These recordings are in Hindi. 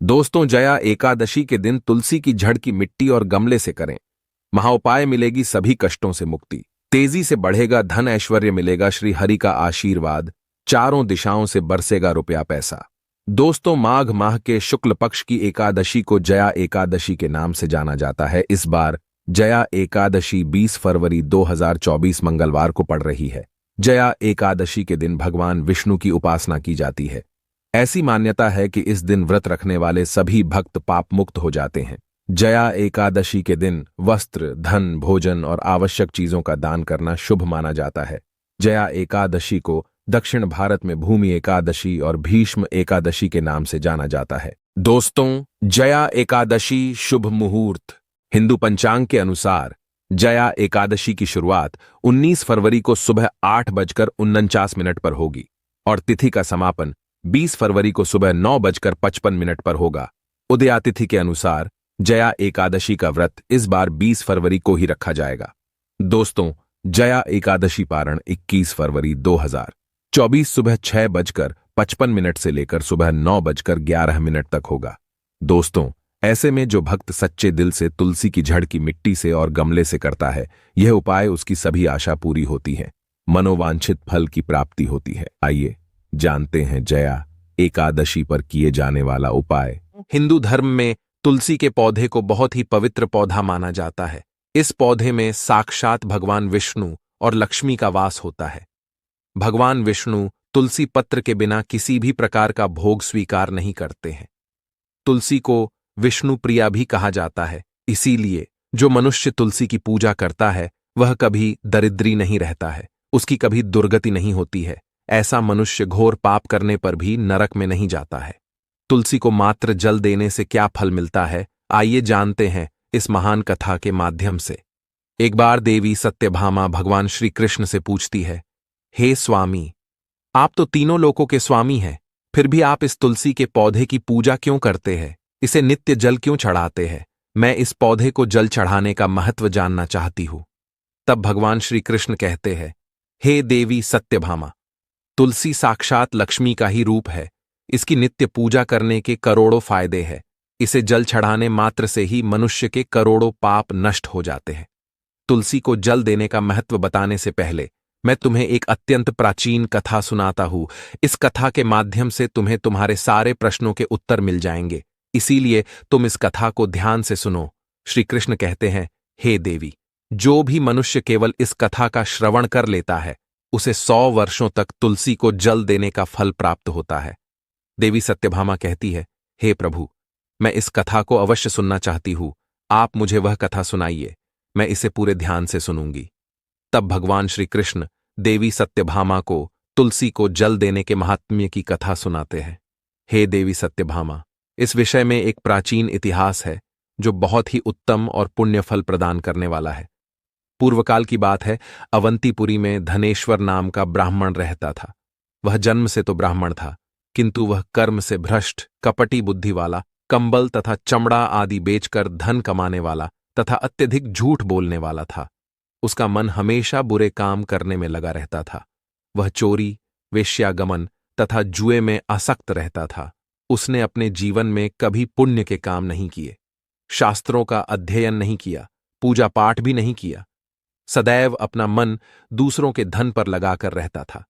दोस्तों, जया एकादशी के दिन तुलसी की जड़ की मिट्टी और गमले से करें। महाउपाय मिलेगी सभी कष्टों से मुक्ति। तेजी से बढ़ेगा धन, ऐश्वर्य मिलेगा श्री हरि का आशीर्वाद। चारों दिशाओं से बरसेगा रुपया पैसा। दोस्तों, माघ माह के शुक्ल पक्ष की एकादशी को जया एकादशी के नाम से जाना जाता है। इस बार जया एकादशी 20 फरवरी 2024 मंगलवार को पड़ रही है। जया एकादशी के दिन भगवान विष्णु की उपासना की जाती है। ऐसी मान्यता है कि इस दिन व्रत रखने वाले सभी भक्त पाप मुक्त हो जाते हैं। जया एकादशी के दिन वस्त्र, धन, भोजन और आवश्यक चीजों का दान करना शुभ माना जाता है। जया एकादशी को दक्षिण भारत में भूमि एकादशी और भीष्म एकादशी के नाम से जाना जाता है। दोस्तों, जया एकादशी शुभ मुहूर्त। हिंदू पंचांग के अनुसार जया एकादशी की शुरुआत 19 फरवरी को सुबह 8:49 पर होगी और तिथि का समापन 20 फरवरी को सुबह 9:55 पर होगा। उदयातिथि के अनुसार जया एकादशी का व्रत इस बार 20 फरवरी को ही रखा जाएगा। दोस्तों, जया एकादशी पारण 21 फरवरी 2024 सुबह 6:55 से लेकर सुबह 9:11 तक होगा। दोस्तों, ऐसे में जो भक्त सच्चे दिल से तुलसी की जड़ की मिट्टी से और गमले से करता है, यह उपाय उसकी सभी आशा पूरी होती है, मनोवांछित फल की प्राप्ति होती है। आइए जानते हैं जया एकादशी पर किए जाने वाला उपाय। हिंदू धर्म में तुलसी के पौधे को बहुत ही पवित्र पौधा माना जाता है। इस पौधे में साक्षात भगवान विष्णु और लक्ष्मी का वास होता है। भगवान विष्णु तुलसी पत्र के बिना किसी भी प्रकार का भोग स्वीकार नहीं करते हैं। तुलसी को विष्णु प्रिया भी कहा जाता है। इसीलिए जो मनुष्य तुलसी की पूजा करता है वह कभी दरिद्री नहीं रहता है, उसकी कभी दुर्गति नहीं होती है। ऐसा मनुष्य घोर पाप करने पर भी नरक में नहीं जाता है। तुलसी को मात्र जल देने से क्या फल मिलता है, आइए जानते हैं इस महान कथा के माध्यम से। एक बार देवी सत्यभामा भगवान श्री कृष्ण से पूछती है, हे स्वामी, आप तो तीनों लोकों के स्वामी हैं, फिर भी आप इस तुलसी के पौधे की पूजा क्यों करते हैं? इसे नित्य जल क्यों चढ़ाते हैं? मैं इस पौधे को जल चढ़ाने का महत्व जानना चाहती हूं। तब भगवान श्री कृष्ण कहते हैं, हे देवी सत्यभामा, तुलसी साक्षात लक्ष्मी का ही रूप है। इसकी नित्य पूजा करने के करोड़ों फायदे हैं। इसे जल चढ़ाने मात्र से ही मनुष्य के करोड़ों पाप नष्ट हो जाते हैं। तुलसी को जल देने का महत्व बताने से पहले मैं तुम्हें एक अत्यंत प्राचीन कथा सुनाता हूं। इस कथा के माध्यम से तुम्हें तुम्हारे सारे प्रश्नों के उत्तर मिल जाएंगे, इसीलिए तुम इस कथा को ध्यान से सुनो। श्री कृष्ण कहते हैं, हे देवी, जो भी मनुष्य केवल इस कथा का श्रवण कर लेता है उसे 100 वर्षों तक तुलसी को जल देने का फल प्राप्त होता है। देवी सत्यभामा कहती है, हे प्रभु, मैं इस कथा को अवश्य सुनना चाहती हूं। आप मुझे वह कथा सुनाइए, मैं इसे पूरे ध्यान से सुनूंगी। तब भगवान श्री कृष्ण देवी सत्यभामा को तुलसी को जल देने के महात्म्य की कथा सुनाते हैं। हे देवी सत्यभामा, इस विषय में एक प्राचीन इतिहास है जो बहुत ही उत्तम और पुण्य फल प्रदान करने वाला है। पूर्वकाल की बात है, अवंतीपुरी में धनेश्वर नाम का ब्राह्मण रहता था। वह जन्म से तो ब्राह्मण था, किंतु वह कर्म से भ्रष्ट, कपटी बुद्धि वाला, कंबल तथा चमड़ा आदि बेचकर धन कमाने वाला तथा अत्यधिक झूठ बोलने वाला था। उसका मन हमेशा बुरे काम करने में लगा रहता था। वह चोरी, वेश्यागमन तथा जुए में आसक्त रहता था। उसने अपने जीवन में कभी पुण्य के काम नहीं किए, शास्त्रों का अध्ययन नहीं किया, पूजा पाठ भी नहीं किया। सदैव अपना मन दूसरों के धन पर लगाकर रहता था।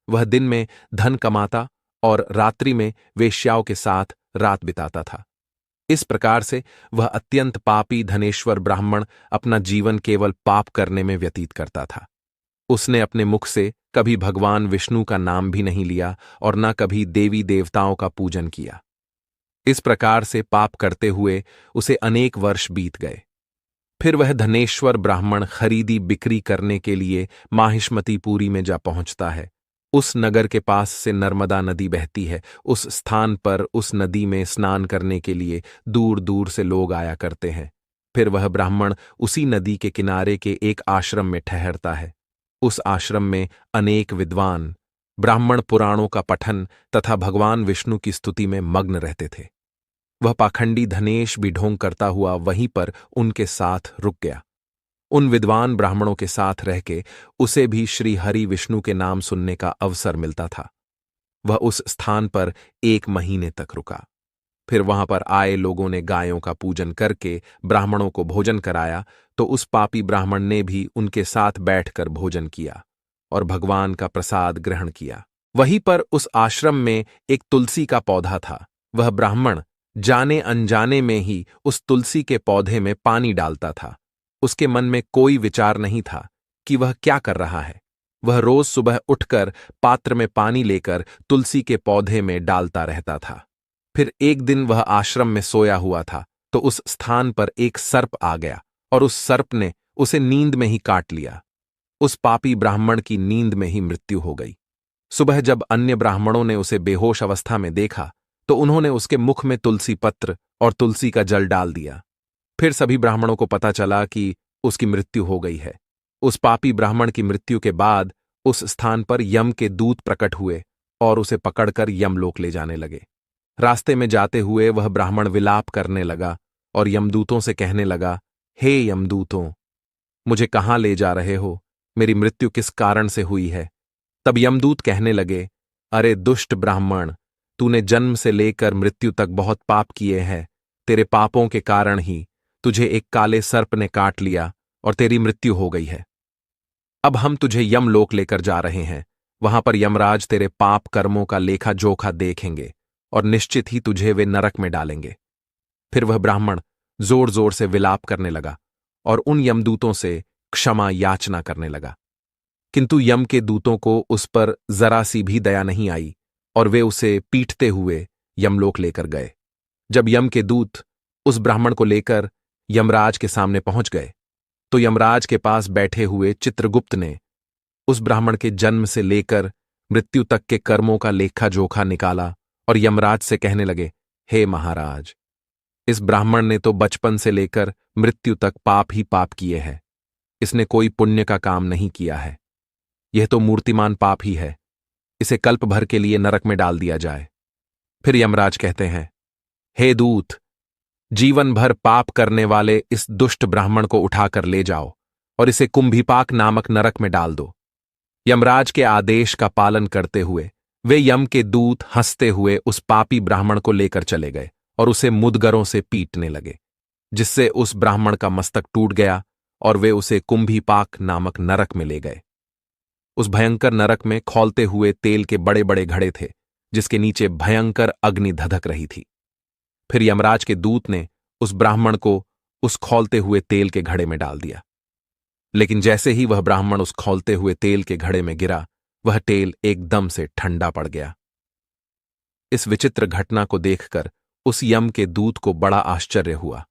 वह दिन में धन कमाता और रात्रि में वेश्याओं के साथ रात बिताता था। इस प्रकार से वह अत्यंत पापी धनेश्वर ब्राह्मण अपना जीवन केवल पाप करने में व्यतीत करता था। उसने अपने मुख से कभी भगवान विष्णु का नाम भी नहीं लिया और न कभी देवी देवताओं का पूजन किया। इस प्रकार से पाप करते हुए उसे अनेक वर्ष बीत गए। फिर वह धनेश्वर ब्राह्मण खरीदी बिक्री करने के लिए माहिष्मतीपुरी में जा पहुंचता है। उस नगर के पास से नर्मदा नदी बहती है। उस स्थान पर उस नदी में स्नान करने के लिए दूर दूर से लोग आया करते हैं। फिर वह ब्राह्मण उसी नदी के किनारे के एक आश्रम में ठहरता है। उस आश्रम में अनेक विद्वान ब्राह्मण पुराणों का पठन तथा भगवान विष्णु की स्तुति में मग्न रहते थे। वह पाखंडी धनेश भी ढोंग करता हुआ वहीं पर उनके साथ रुक गया। उन विद्वान ब्राह्मणों के साथ रह के उसे भी श्री हरि विष्णु के नाम सुनने का अवसर मिलता था। वह उस स्थान पर 1 महीने तक रुका। फिर वहां पर आए लोगों ने गायों का पूजन करके ब्राह्मणों को भोजन कराया, तो उस पापी ब्राह्मण ने भी उनके साथ बैठकर भोजन किया और भगवान का प्रसाद ग्रहण किया। वहीं पर उस आश्रम में एक तुलसी का पौधा था। वह ब्राह्मण जाने अनजाने में ही उस तुलसी के पौधे में पानी डालता था। उसके मन में कोई विचार नहीं था कि वह क्या कर रहा है। वह रोज सुबह उठकर पात्र में पानी लेकर तुलसी के पौधे में डालता रहता था। फिर एक दिन वह आश्रम में सोया हुआ था, तो उस स्थान पर एक सर्प आ गया और उस सर्प ने उसे नींद में ही काट लिया। उस पापी ब्राह्मण की नींद में ही मृत्यु हो गई। सुबह जब अन्य ब्राह्मणों ने उसे बेहोश अवस्था में देखा, तो उन्होंने उसके मुख में तुलसी पत्र और तुलसी का जल डाल दिया। फिर सभी ब्राह्मणों को पता चला कि उसकी मृत्यु हो गई है। उस पापी ब्राह्मण की मृत्यु के बाद उस स्थान पर यम के दूत प्रकट हुए और उसे पकड़कर यमलोक ले जाने लगे। रास्ते में जाते हुए वह ब्राह्मण विलाप करने लगा और यमदूतों से कहने लगा, हे यमदूतों, मुझे कहाँ ले जा रहे हो? मेरी मृत्यु किस कारण से हुई है? तब यमदूत कहने लगे, अरे दुष्ट ब्राह्मण, तूने जन्म से लेकर मृत्यु तक बहुत पाप किए हैं। तेरे पापों के कारण ही तुझे एक काले सर्प ने काट लिया और तेरी मृत्यु हो गई है। अब हम तुझे यमलोक लेकर जा रहे हैं। वहां पर यमराज तेरे पाप कर्मों का लेखा जोखा देखेंगे और निश्चित ही तुझे वे नरक में डालेंगे। फिर वह ब्राह्मण जोर जोर से विलाप करने लगा और उन यमदूतों से क्षमा याचना करने लगा, किंतु यम के दूतों को उस पर जरा सी भी दया नहीं आई और वे उसे पीटते हुए यमलोक लेकर गए। जब यम के दूत उस ब्राह्मण को लेकर यमराज के सामने पहुंच गए, तो यमराज के पास बैठे हुए चित्रगुप्त ने उस ब्राह्मण के जन्म से लेकर मृत्यु तक के कर्मों का लेखा जोखा निकाला और यमराज से कहने लगे, हे महाराज, इस ब्राह्मण ने तो बचपन से लेकर मृत्यु तक पाप ही पाप किए हैं। इसने कोई पुण्य का काम नहीं किया है। यह तो मूर्तिमान पाप ही है। इसे कल्प भर के लिए नरक में डाल दिया जाए। फिर यमराज कहते हैं, हे दूत, जीवन भर पाप करने वाले इस दुष्ट ब्राह्मण को उठाकर ले जाओ और इसे कुंभीपाक नामक नरक में डाल दो। यमराज के आदेश का पालन करते हुए वे यम के दूत हंसते हुए उस पापी ब्राह्मण को लेकर चले गए और उसे मुदगरों से पीटने लगे, जिससे उस ब्राह्मण का मस्तक टूट गया और वे उसे कुंभीपाक नामक नरक में ले गए। उस भयंकर नरक में खौलते हुए तेल के बड़े बड़े घड़े थे, जिसके नीचे भयंकर अग्नि धधक रही थी। फिर यमराज के दूत ने उस ब्राह्मण को उस खौलते हुए तेल के घड़े में डाल दिया। लेकिन जैसे ही वह ब्राह्मण उस खौलते हुए तेल के घड़े में गिरा, वह तेल एकदम से ठंडा पड़ गया। इस विचित्र घटना को देखकर उस यम के दूत को बड़ा आश्चर्य हुआ।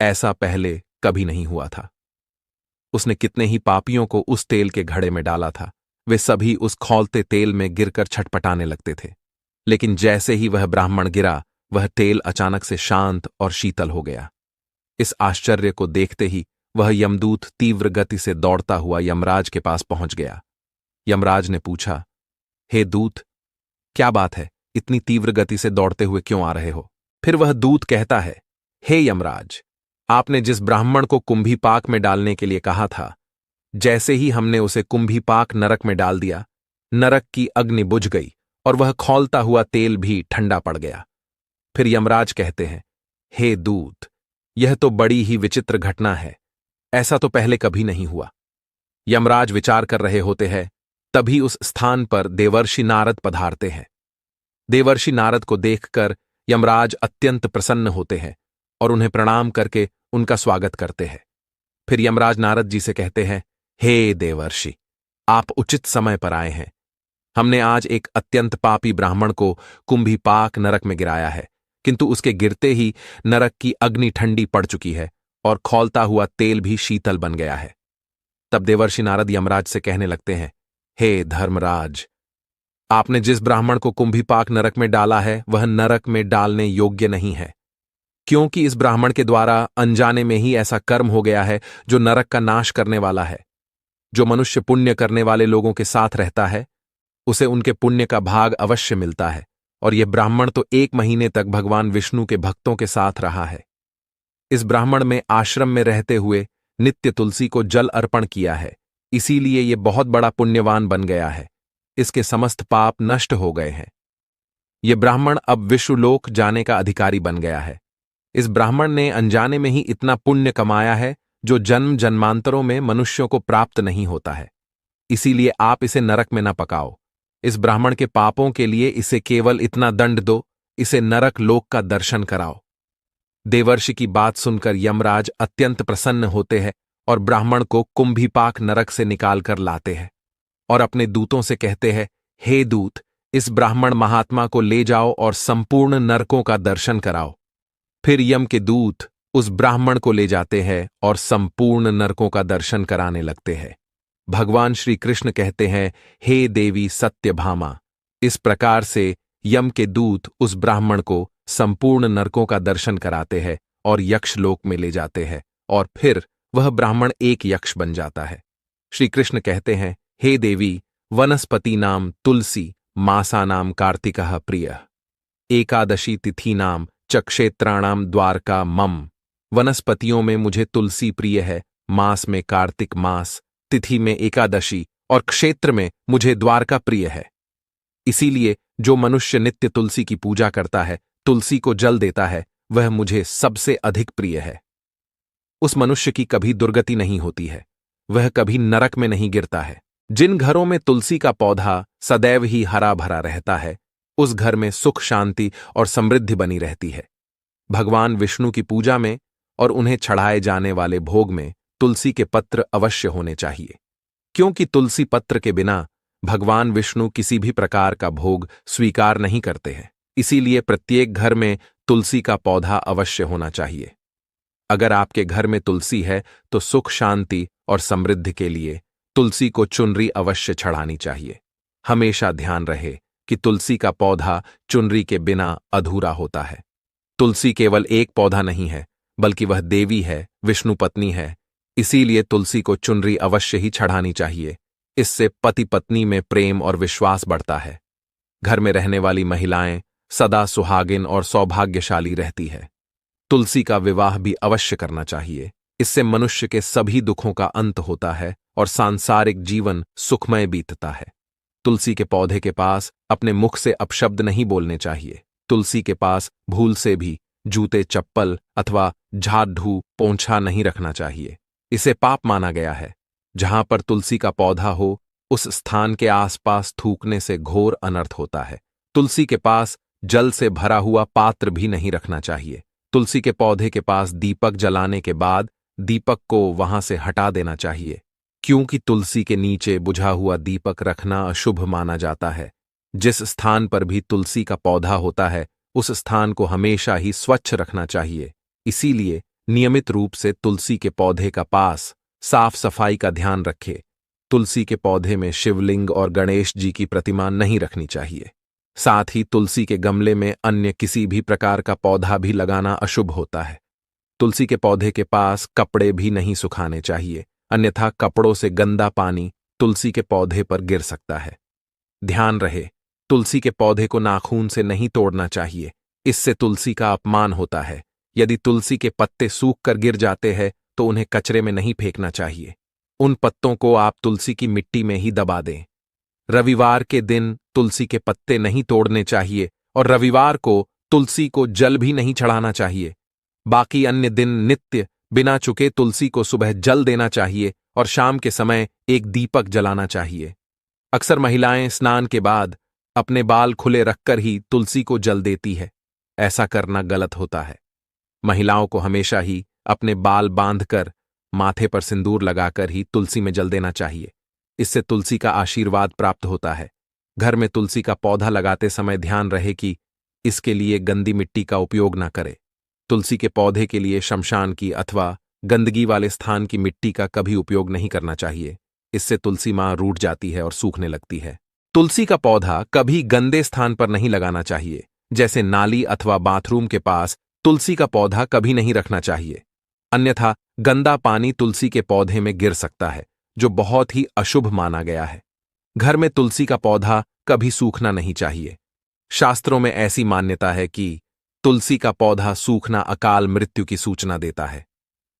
ऐसा पहले कभी नहीं हुआ था। उसने कितने ही पापियों को उस तेल के घड़े में डाला था, वे सभी उस खौलते तेल में गिरकर छटपटाने लगते थे। लेकिन जैसे ही वह ब्राह्मण गिरा, वह तेल अचानक से शांत और शीतल हो गया। इस आश्चर्य को देखते ही वह यमदूत तीव्र गति से दौड़ता हुआ यमराज के पास पहुंच गया। यमराज ने पूछा, हे दूत, क्या बात है? इतनी तीव्र गति से दौड़ते हुए क्यों आ रहे हो? फिर वह दूत कहता है, हे यमराज, आपने जिस ब्राह्मण को कुंभीपाक में डालने के लिए कहा था, जैसे ही हमने उसे कुंभीपाक नरक में डाल दिया, नरक की अग्नि बुझ गई और वह खौलता हुआ तेल भी ठंडा पड़ गया। फिर यमराज कहते हैं, हे दूत, यह तो बड़ी ही विचित्र घटना है। ऐसा तो पहले कभी नहीं हुआ। यमराज विचार कर रहे होते हैं, तभी उस स्थान पर देवर्षि नारद पधारते हैं। देवर्षि नारद को देखकर यमराज अत्यंत प्रसन्न होते हैं और उन्हें प्रणाम करके उनका स्वागत करते हैं। फिर यमराज नारद जी से कहते हैं, हे देवर्षि, आप उचित समय पर आए हैं। हमने आज एक अत्यंत पापी ब्राह्मण को कुंभीपाक नरक में गिराया है, किंतु उसके गिरते ही नरक की अग्नि ठंडी पड़ चुकी है और खौलता हुआ तेल भी शीतल बन गया है। तब देवर्षि नारद यमराज से कहने लगते हैं, हे धर्मराज, आपने जिस ब्राह्मण को कुंभीपाक नरक में डाला है, वह नरक में डालने योग्य नहीं है, क्योंकि इस ब्राह्मण के द्वारा अनजाने में ही ऐसा कर्म हो गया है जो नरक का नाश करने वाला है। जो मनुष्य पुण्य करने वाले लोगों के साथ रहता है, उसे उनके पुण्य का भाग अवश्य मिलता है, और यह ब्राह्मण तो 1 महीने तक भगवान विष्णु के भक्तों के साथ रहा है। इस ब्राह्मण में आश्रम में रहते हुए नित्य तुलसी को जल अर्पण किया है, इसीलिए यह बहुत बड़ा पुण्यवान बन गया है। इसके समस्त पाप नष्ट हो गए हैं। ये ब्राह्मण अब विश्वलोक जाने का अधिकारी बन गया है। इस ब्राह्मण ने अनजाने में ही इतना पुण्य कमाया है जो जन्म जन्मांतरों में मनुष्यों को प्राप्त नहीं होता है। इसीलिए आप इसे नरक में न पकाओ। इस ब्राह्मण के पापों के लिए इसे केवल इतना दंड दो, इसे नरक लोक का दर्शन कराओ। देवर्षि की बात सुनकर यमराज अत्यंत प्रसन्न होते हैं और ब्राह्मण को कुंभीपाक नरक से निकालकर लाते हैं और अपने दूतों से कहते हैं, हे दूत, इस ब्राह्मण महात्मा को ले जाओ और संपूर्ण नरकों का दर्शन कराओ। फिर यम के दूत उस ब्राह्मण को ले जाते हैं और संपूर्ण नरकों का दर्शन कराने लगते हैं। भगवान श्री कृष्ण कहते हैं, हे देवी सत्यभामा, इस प्रकार से यम के दूत उस ब्राह्मण को संपूर्ण नरकों का दर्शन कराते हैं और यक्षलोक में ले जाते हैं और फिर वह ब्राह्मण एक यक्ष बन जाता है। श्री कृष्ण कहते हैं, हे देवी, वनस्पति नाम तुलसी, मासा नाम कार्तिकः प्रिय, एकादशी तिथि नाम च क्षेत्राणाम द्वारका मम। वनस्पतियों में मुझे तुलसी प्रिय है, मास में कार्तिक मास, तिथि में एकादशी और क्षेत्र में मुझे द्वारका प्रिय है। इसीलिए जो मनुष्य नित्य तुलसी की पूजा करता है, तुलसी को जल देता है, वह मुझे सबसे अधिक प्रिय है। उस मनुष्य की कभी दुर्गति नहीं होती है, वह कभी नरक में नहीं गिरता है। जिन घरों में तुलसी का पौधा सदैव ही हरा भरा रहता है, उस घर में सुख शांति और समृद्धि बनी रहती है। भगवान विष्णु की पूजा में और उन्हें चढ़ाए जाने वाले भोग में तुलसी के पत्र अवश्य होने चाहिए, क्योंकि तुलसी पत्र के बिना भगवान विष्णु किसी भी प्रकार का भोग स्वीकार नहीं करते हैं। इसीलिए प्रत्येक घर में तुलसी का पौधा अवश्य होना चाहिए। अगर आपके घर में तुलसी है तो सुख शांति और समृद्धि के लिए तुलसी को चुनरी अवश्य चढ़ानी चाहिए। हमेशा ध्यान रहे कि तुलसी का पौधा चुनरी के बिना अधूरा होता है। तुलसी केवल एक पौधा नहीं है, बल्कि वह देवी है, विष्णु पत्नी है। इसीलिए तुलसी को चुनरी अवश्य ही चढ़ानी चाहिए। इससे पति पत्नी में प्रेम और विश्वास बढ़ता है। घर में रहने वाली महिलाएं सदा सुहागिन और सौभाग्यशाली रहती है। तुलसी का विवाह भी अवश्य करना चाहिए। इससे मनुष्य के सभी दुखों का अंत होता है और सांसारिक जीवन सुखमय बीतता है। तुलसी के पौधे के पास अपने मुख से अपशब्द नहीं बोलने चाहिए। तुलसी के पास भूल से भी जूते चप्पल अथवा झाड़ ढू पोंछा नहीं रखना चाहिए। इसे पाप माना गया है। जहां पर तुलसी का पौधा हो, उस स्थान के आसपास थूकने से घोर अनर्थ होता है। तुलसी के पास जल से भरा हुआ पात्र भी नहीं रखना चाहिए। तुलसी के पौधे के पास दीपक जलाने के बाद दीपक को वहां से हटा देना चाहिए, क्योंकि तुलसी के नीचे बुझा हुआ दीपक रखना अशुभ माना जाता है। जिस स्थान पर भी तुलसी का पौधा होता है, उस स्थान को हमेशा ही स्वच्छ रखना चाहिए। इसीलिए नियमित रूप से तुलसी के पौधे का पास साफ सफाई का ध्यान रखें। तुलसी के पौधे में शिवलिंग और गणेश जी की प्रतिमा नहीं रखनी चाहिए। साथ ही तुलसी के गमले में अन्य किसी भी प्रकार का पौधा भी लगाना अशुभ होता है। तुलसी के पौधे के पास कपड़े भी नहीं सुखाने चाहिए, अन्यथा कपड़ों से गंदा पानी तुलसी के पौधे पर गिर सकता है। ध्यान रहे, तुलसी के पौधे को नाखून से नहीं तोड़ना चाहिए, इससे तुलसी का अपमान होता है। यदि तुलसी के पत्ते सूख कर गिर जाते हैं तो उन्हें कचरे में नहीं फेंकना चाहिए। उन पत्तों को आप तुलसी की मिट्टी में ही दबा दें। रविवार के दिन तुलसी के पत्ते नहीं तोड़ने चाहिए और रविवार को तुलसी को जल भी नहीं चढ़ाना चाहिए। बाकी अन्य दिन नित्य बिना चुके तुलसी को सुबह जल देना चाहिए और शाम के समय एक दीपक जलाना चाहिए। अक्सर महिलाएं स्नान के बाद अपने बाल खुले रखकर ही तुलसी को जल देती है। ऐसा करना गलत होता है। महिलाओं को हमेशा ही अपने बाल बांधकर माथे पर सिंदूर लगाकर ही तुलसी में जल देना चाहिए। इससे तुलसी का आशीर्वाद प्राप्त होता है। घर में तुलसी का पौधा लगाते समय ध्यान रहे कि इसके लिए गंदी मिट्टी का उपयोग न करें। तुलसी के पौधे के लिए शमशान की अथवा गंदगी वाले स्थान की मिट्टी का कभी उपयोग नहीं करना चाहिए। इससे तुलसी मां रूठ जाती है और सूखने लगती है। तुलसी का पौधा कभी गंदे स्थान पर नहीं लगाना चाहिए, जैसे नाली अथवा बाथरूम के पास तुलसी का पौधा कभी नहीं रखना चाहिए, अन्यथा गंदा पानी तुलसी के पौधे में गिर सकता है, जो बहुत ही अशुभ माना गया है। घर में तुलसी का पौधा कभी सूखना नहीं चाहिए। शास्त्रों में ऐसी मान्यता है कि तुलसी का पौधा सूखना अकाल मृत्यु की सूचना देता है।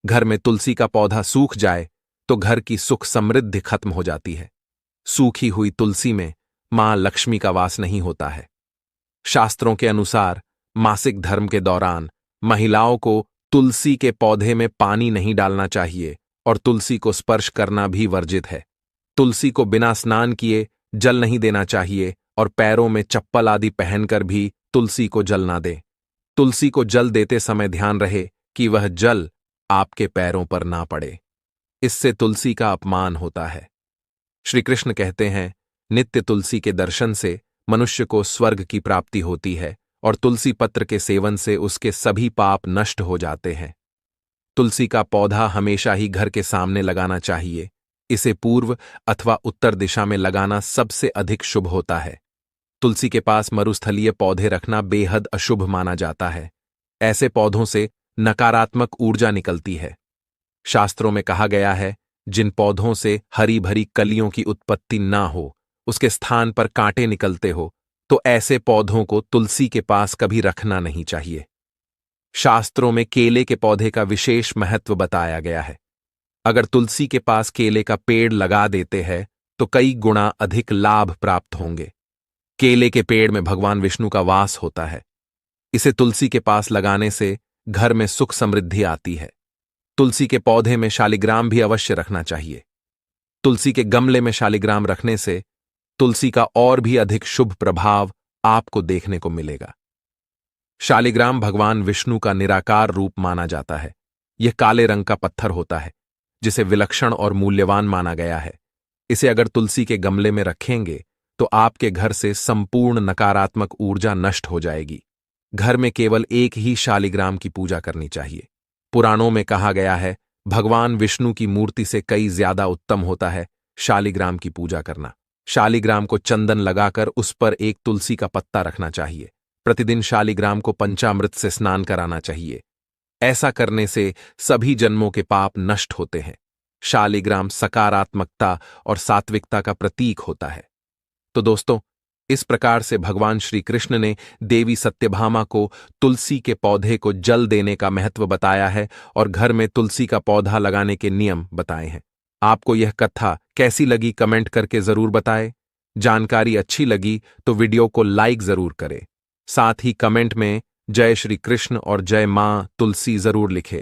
घर में तुलसी का पौधा सूख जाए तो घर की सुख समृद्धि खत्म हो जाती है। सूखी हुई तुलसी में मां लक्ष्मी का वास नहीं होता है। शास्त्रों के अनुसार मासिक धर्म के दौरान महिलाओं को तुलसी के पौधे में पानी नहीं डालना चाहिए और तुलसी को स्पर्श करना भी वर्जित है। तुलसी को बिना स्नान किए जल नहीं देना चाहिए और पैरों में चप्पल आदि पहनकर भी तुलसी को जल ना दें। तुलसी को जल देते समय ध्यान रहे कि वह जल आपके पैरों पर ना पड़े, इससे तुलसी का अपमान होता है। श्री कृष्ण कहते हैं, नित्य तुलसी के दर्शन से मनुष्य को स्वर्ग की प्राप्ति होती है और तुलसी पत्र के सेवन से उसके सभी पाप नष्ट हो जाते हैं। तुलसी का पौधा हमेशा ही घर के सामने लगाना चाहिए। इसे पूर्व अथवा उत्तर दिशा में लगाना सबसे अधिक शुभ होता है। तुलसी के पास मरुस्थलीय पौधे रखना बेहद अशुभ माना जाता है। ऐसे पौधों से नकारात्मक ऊर्जा निकलती है। शास्त्रों में कहा गया है, जिन पौधों से हरी भरी कलियों की उत्पत्ति ना हो, उसके स्थान पर कांटे निकलते हो, तो ऐसे पौधों को तुलसी के पास कभी रखना नहीं चाहिए। शास्त्रों में केले के पौधे का विशेष महत्व बताया गया है। अगर तुलसी के पास केले का पेड़ लगा देते हैं तो कई गुना अधिक लाभ प्राप्त होंगे। केले के पेड़ में भगवान विष्णु का वास होता है। इसे तुलसी के पास लगाने से घर में सुख समृद्धि आती है। तुलसी के पौधे में शालिग्राम भी अवश्य रखना चाहिए। तुलसी के गमले में शालिग्राम रखने से तुलसी का और भी अधिक शुभ प्रभाव आपको देखने को मिलेगा। शालिग्राम भगवान विष्णु का निराकार रूप माना जाता है। यह काले रंग का पत्थर होता है, जिसे विलक्षण और मूल्यवान माना गया है। इसे अगर तुलसी के गमले में रखेंगे तो आपके घर से संपूर्ण नकारात्मक ऊर्जा नष्ट हो जाएगी। घर में केवल एक ही शालिग्राम की पूजा करनी चाहिए। पुराणों में कहा गया है, भगवान विष्णु की मूर्ति से कई ज्यादा उत्तम होता है शालिग्राम की पूजा करना। शालिग्राम को चंदन लगाकर उस पर एक तुलसी का पत्ता रखना चाहिए। प्रतिदिन शालिग्राम को पंचामृत से स्नान कराना चाहिए। ऐसा करने से सभी जन्मों के पाप नष्ट होते हैं। शालिग्राम सकारात्मकता और सात्विकता का प्रतीक होता है। तो दोस्तों, इस प्रकार से भगवान श्री कृष्ण ने देवी सत्यभामा को तुलसी के पौधे को जल देने का महत्व बताया है और घर में तुलसी का पौधा लगाने के नियम बताए हैं। आपको यह कथा कैसी लगी कमेंट करके जरूर बताएं। जानकारी अच्छी लगी तो वीडियो को लाइक जरूर करें। साथ ही कमेंट में जय श्री कृष्ण और जय मां तुलसी जरूर लिखें।